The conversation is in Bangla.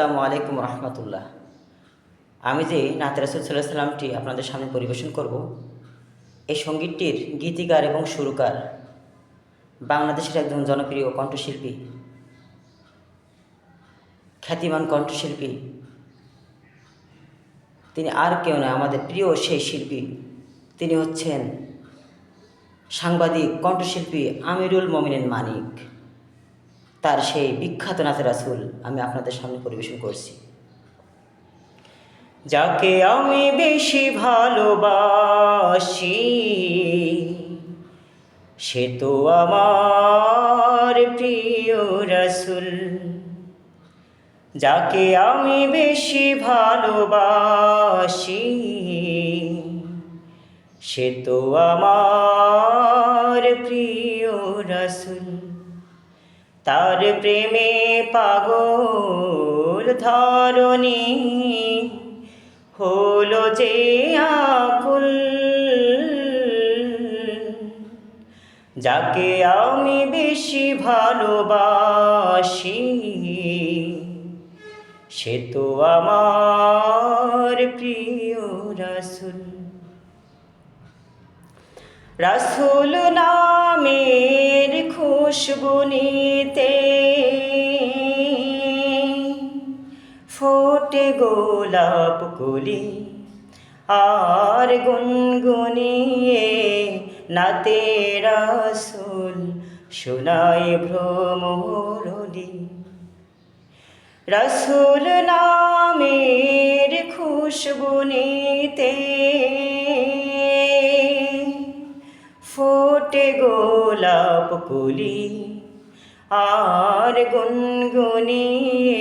আসসালামু আলাইকুম রহমতুল্লাহ। আমি যে নাতে রাসূল সাল্লাল্লাহু আলাইহি সাল্লামটি আপনাদের সামনে পরিবেশন করব, এই সঙ্গীতটির গীতিকার এবং সুরকার বাংলাদেশের একজন জনপ্রিয় কণ্ঠশিল্পী, খ্যাতিমান কণ্ঠশিল্পী। তিনি আর কেউ নয়, আমাদের প্রিয় সেই শিল্পী। তিনি হচ্ছেন সাংবাদিক কণ্ঠশিল্পী আমিরুল মোমিনিন মানিক। তার সেই বিখ্যাত নাতে রাসূল আমি আপনাদের সামনে পরিবেশন করছি। যাকে আমি বেশি ভালোবাসি সে তো আমার প্রিয় রাসূল। যাকে আমি বেশি ভালোবাসি সে তো আমার প্রিয় রাসূল। তার প্রেমে পাগল ধরণী হলো যে আকুল। যাকে আমি বেশি ভালোবাসি সে তো আমার প্রিয় রাসূল। রাসূল নামের খুশবু নিতে ফোটে গোলাপ কলি, আর গুনগুনিয়ে নাতে রাসূল শোনায় ভ্রমরলি। রাসূল নামের খুশবু নিতে ফোটে গোলাপ কলি, আর গুনগুনিয়ে